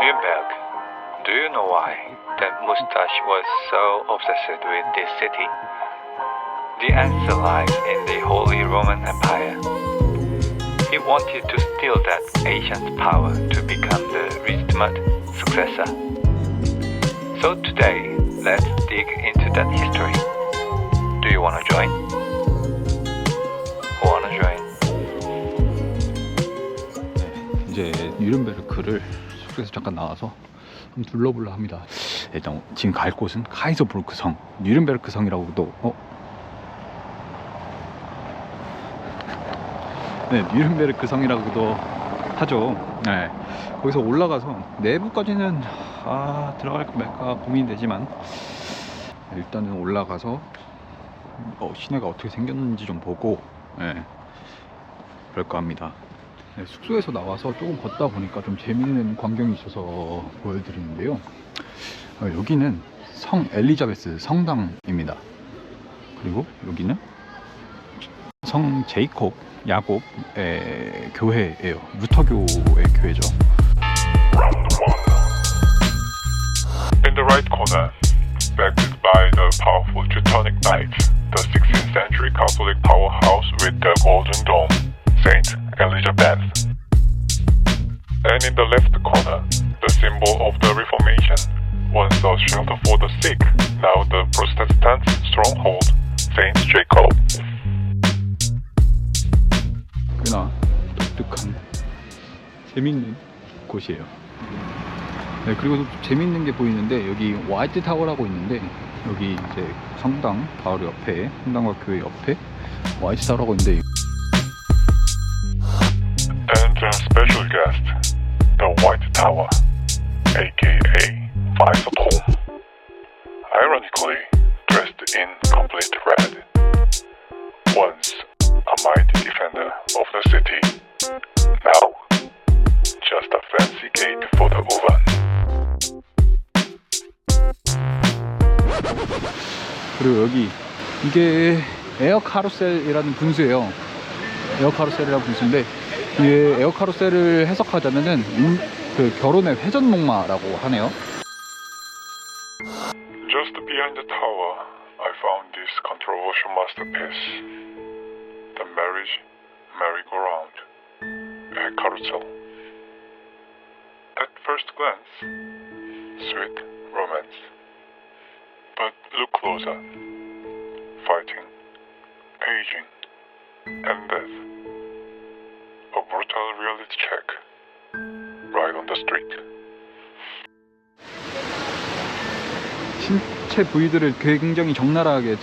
Nuremberg. Do you know why that mustache was so obsessed with this city? The answer lies in the Holy Roman Empire. He wanted to steal that ancient power to become the legitimate successor. So today, let's dig into that history. Do you want to join? Who want to join? 이제 뉘른베르크를 숙소에서 잠깐 나와서 한번 둘러보려 합니다. 일단 지금 갈 곳은 카이저부르크 성, 뉘른베르크 성이라고도 뉘른베르크 성이라고도 하죠. 네, 거기서 올라가서 내부까지는 들어갈까 말까 고민이 되지만 일단은 올라가서 시내가 어떻게 생겼는지 좀 보고 그럴까 합니다. 숙소에서 나와서 조금 걷다 보니까 좀 재미있는 광경이 있어서 보여드리는데요. 여기는 성 엘리자베스 성당입니다. 그리고 여기는 성 제이콥 야곱의 교회예요. 루터교의 교회죠. In the right corner, backed by the powerful Teutonic Knights, the 16th century Catholic powerhouse with the golden dome, Saint Elizabeth. And in the left corner, the symbol of the Reformation, once a shelter for the sick, now the Protestant stronghold, Saint Jacob. 꽤나 독특한 재밌는 곳이에요. 네, 그리고 또 재밌는 게 보이는데 여기 화이트 타워라고 있는데 여기 이제 성당 바로 옆에 성당과 교회 옆에 화이트 타워라고 있는데 And a special guest, the White Tower, aka Five at Home. Ironically, dressed in complete red. Once a mighty defender of the city, now just a fancy gate for the Uvan. 그리고 여기 이게 에어 카루셀이라는 분수예요. 에어 카루셀이라는 분수인데 이게 에어 카루셀을 해석하자면은 그 결혼의 회전목마라고 하네요. Just behind the tower, I found this controversial masterpiece, the marriage merry-go-round, a carousel. At first glance, sweet romance. But look closer. Fighting, aging, and death. A brutal reality check. Right on the street. 신체 부위들을 굉장히 적나라하게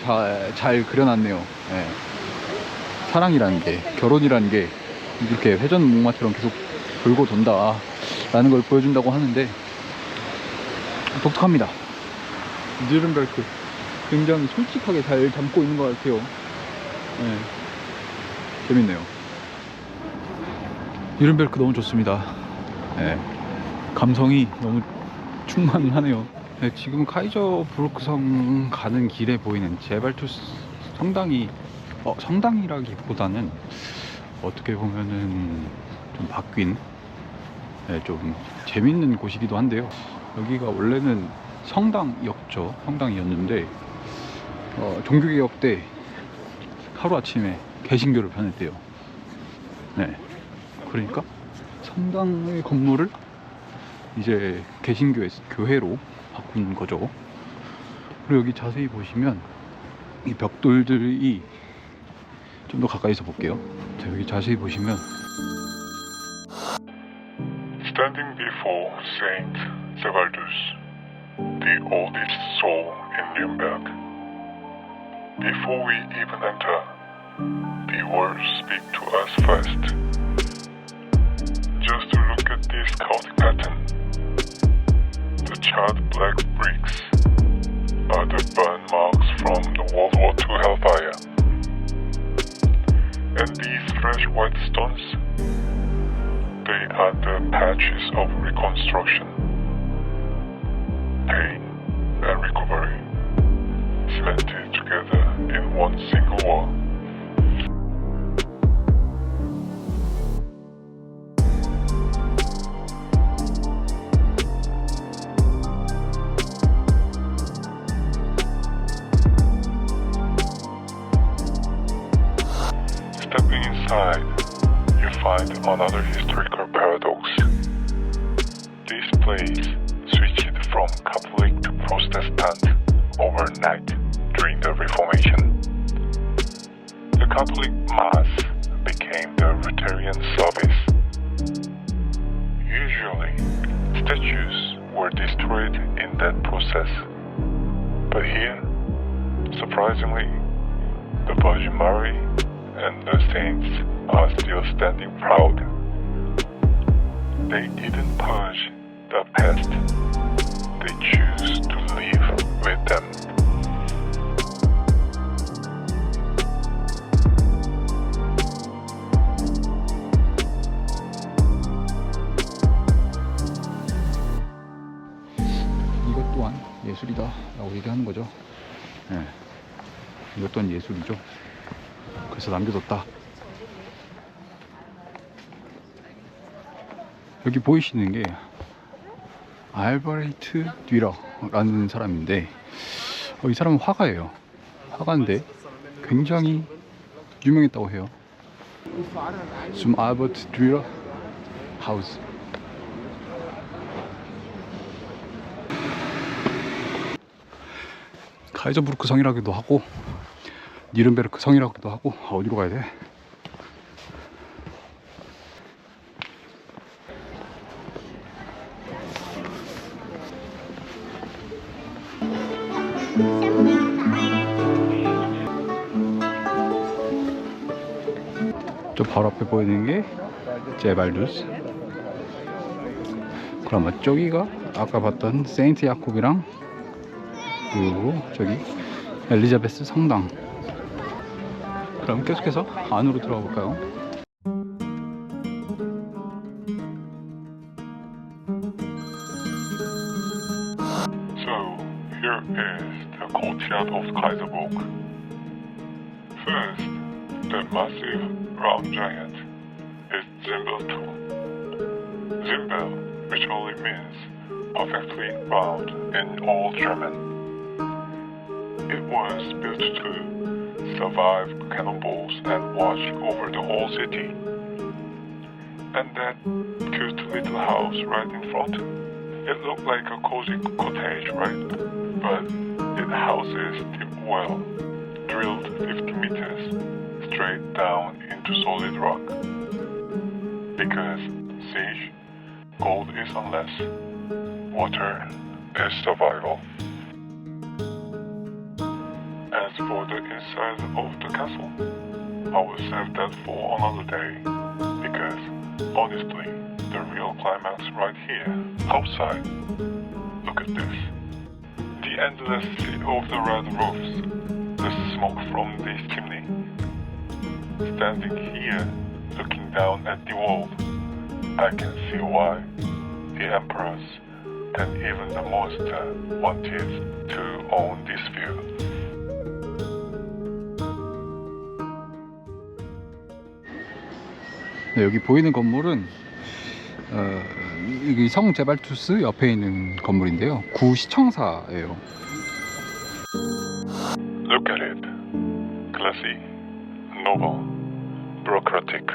잘 그려놨네요. 네. 사랑이라는 게, 결혼이라는 게 이렇게 회전목마처럼 계속 돌고 돈다 라는 걸 보여준다고 하는데 독특합니다. 뉘른베르크 굉장히 솔직하게 잘 담고 있는 것 같아요. 네. 재밌네요. 뉘른베르크 너무 좋습니다. 네. 감성이 너무 충만하네요. 네, 지금 카이저부르크 성 가는 길에 보이는 제발투스 성당이 성당이라기보다는 어떻게 보면은 좀 바뀐 좀 재밌는 곳이기도 한데요. 여기가 원래는 성당이었죠. 성당이었는데 종교개혁 때 하루아침에 개신교를 변했대요. 네, 그러니까 성당의 건물을 이제 개신교의 교회로 바꾼 거죠. 그리고 여기 자세히 보시면 이 벽돌들이 좀 더 가까이서 볼게요. 자, 여기 자세히 보시면 Standing before Saint Sevaldus, the oldest soul in Nuremberg. Before we even enter, the words speak to us first. Just to look at this chaotic pattern. The charred black bricks are the burn marks from the World War II hellfire. And these fresh white stones, they are the patches of reconstruction, pain and recovery, cemented together in one single wall. inside, you find another historical paradox. This place switched from Catholic to Protestant overnight during the Reformation. The Catholic Mass became the Lutheran service. Usually, statues were destroyed in that process. But here, surprisingly, the Virgin Mary and the saints are still standing proud. They didn't purge the past. They choose to live with them. 이것 또한 예술이다 라고 얘기하는 거죠. 네. 이것 또한 예술이죠. 그래서 남겨뒀다. 여기 보이시는 게 알버레이트 듀러라는 사람인데 이 사람은 화가예요. 화가인데 굉장히 유명했다고 해요. 좀 알버트 듀러 하우스. 카이저부르크 성이라기도 하고 니른베르크 성이라기도 하고. 어디로 가야 돼? 저 바로 앞에 보이는 게 제발두스. 그럼 아마 저기가 아까 봤던 세인트 야콥이랑 그리고 저기 엘리자베스 성당. 그럼 계속해서 안으로 들어가 볼까요? So, here is the courtyard of Kaiserburg. First, the massive round giant is Zimbel II. Zimbel, which only means perfectly round in Old German. It was built to survive cannonballs and watch over the whole city. And that cute little house right in front, it looked like a cozy cottage, right? But it houses deep well, drilled 50 meters straight down into solid rock. Because siege, gold is unless, water is survival. As for the inside of the castle, I will save that for another day, because honestly, the real climax right here, outside. Look at this. The endless sea of the red roofs, the smoke from this chimney. Standing here, looking down at the world, I can see why the emperors and even the most wanted to own this view. 네, 여기 보이는 건물은 여기 성 제발투스 옆에 있는 건물인데요. 구시청사예요. Look at it. Classy, noble, bureaucratic.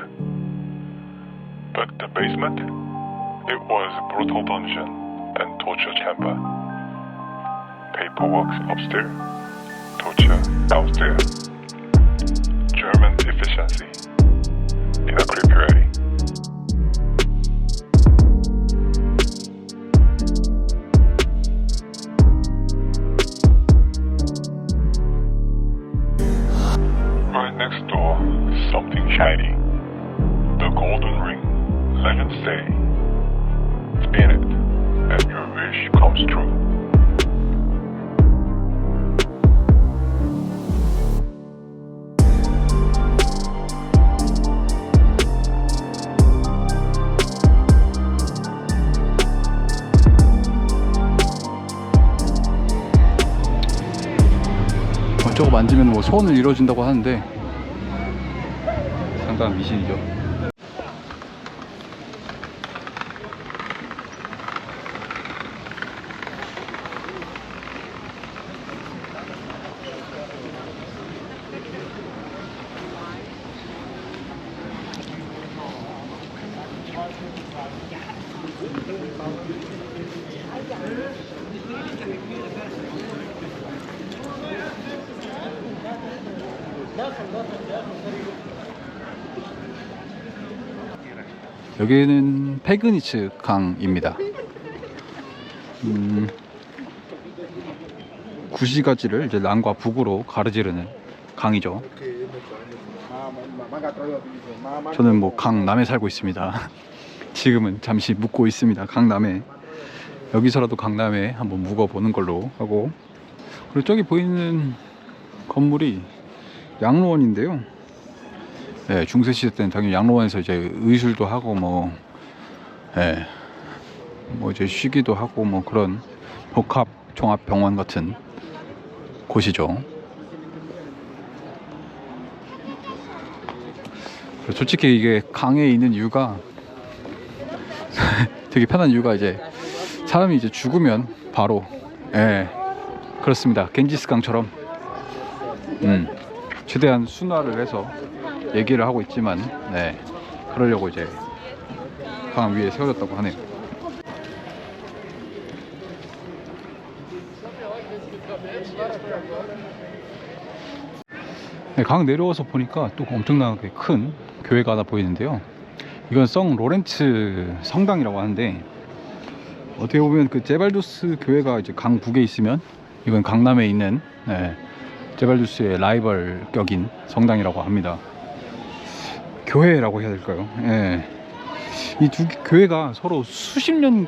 But the basement? It was a brutal dungeon and torture chamber. Paperwork upstairs, torture downstairs. German efficiency in a creepy way. Right next door, something shiny. The golden ring. Legends say, spin it, and your wish comes true. 저거 만지면 뭐 소원을 이뤄준다고 하는데 상당한 미신이죠. 여기는 페그니츠 강입니다. 구시가지를 이제 남과 북으로 가르지르는 강이죠. 저는 뭐 강남에 살고 있습니다. 지금은 잠시 묵고 있습니다. 강남에. 여기서라도 강남에 한번 묵어보는 걸로 하고. 그리고 저기 보이는 건물이 양로원인데요. 네, 중세시대 때는 당연히 양로원에서 이제 의술도 하고 뭐 이제 쉬기도 하고 뭐 그런 복합 종합병원 같은 곳이죠. 솔직히 이게 강에 있는 이유가 되게 편한 이유가 이제 사람이 이제 죽으면 바로 그렇습니다. 겐지스 강처럼 최대한 순화를 해서 얘기를 하고 있지만 그러려고 이제 강 위에 세워졌다고 하네요. 강 내려와서 보니까 또 엄청나게 큰 교회가 하나 보이는데요. 이건 성 로렌츠 성당이라고 하는데, 어떻게 보면 그 제발두스 교회가 이제 강 북에 있으면 이건 강남에 있는 제발두스의 라이벌 격인 성당이라고 합니다. 교회라고 해야 될까요? 이 두 교회가 서로 수백 년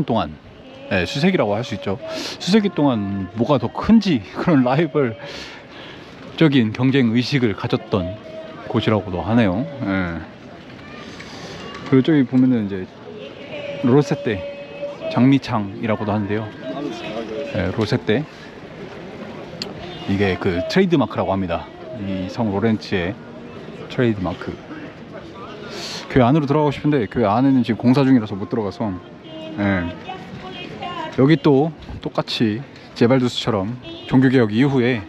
동안 수세기라고 할 수 있죠. 수세기 동안 뭐가 더 큰지 그런 라이벌적인 경쟁 의식을 가졌던 곳이라고도 하네요. 그리고 저기 보면은 이제 로세떼 장미창이라고도 하는데요. 로세떼 이게 그 트레이드 마크라고 합니다. 이 성 로렌츠의 트레이드 마크. 교회 안으로 들어가고 싶은데 교회 안에는 지금 공사 중이라서 못 들어가서 여기 또 똑같이 제발두스처럼 종교개혁 이후에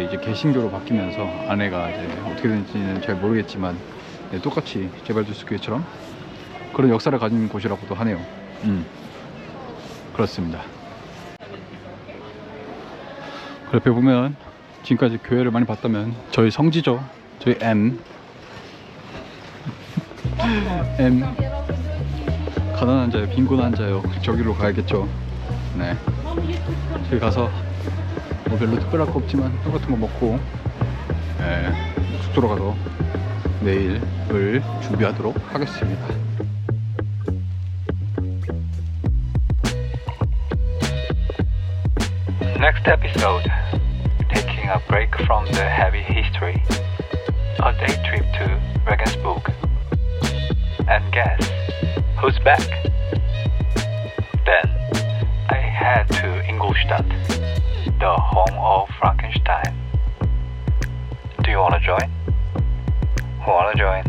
이제 개신교로 바뀌면서 안에가 이제 어떻게 되는지는 잘 모르겠지만 똑같이 제발두스 교회처럼 그런 역사를 가진 곳이라고도 하네요. 그렇습니다. 그 옆에 보면 지금까지 교회를 많이 봤다면 저희 성지죠. 저희 M 가난한 자요, 빈곤한 자요, 저기로 가야겠죠. 저기 가서 뭐 별로 특별할 거 없지만 똑같은 거 먹고 숙소로 가서 내일을 준비하도록 하겠습니다. Next episode, taking a break from the heavy history, a day trip to Regensburg. And guess who's back? Then I head to Ingolstadt, the home of Frankenstein. Do you wanna join? Wanna join?